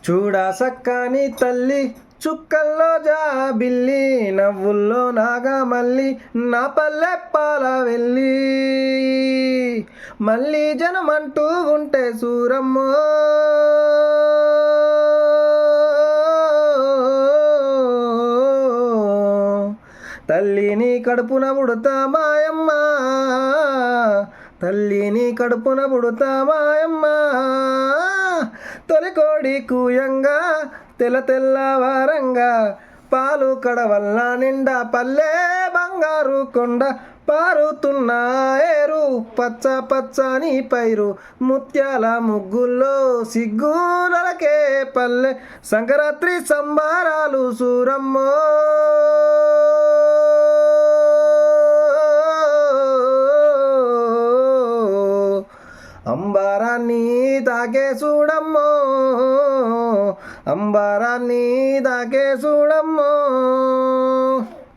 చూడా సక్కాని తల్లి చుక్కల్లో జాబిల్లి నవ్వుల్లో నాగమల్లి నా పల్లె పాల వెళ్ళి మళ్ళీ జనమంటూ ఉంటే సూరమ్మో తల్లిని కడుపున పుడతా మాయమ్మ తల్లిని కడుపున పుడతా మాయమ్మ తొలికోడి కూయంగా తెల్లవారంగా పాలు కడవల్ల నిండా పల్లె బంగారు కొండ పారుతున్న ఏరు పచ్చ పచ్చని పైరు ముత్యాల ముగ్గుల్లో సిగ్గులకే పల్లె సంక్రాంతి సంబారాలు సూరమ్మో అంబారాన్ని తాకే చూడమ్మో అంబారాన్ని తాకే చూడమ్మో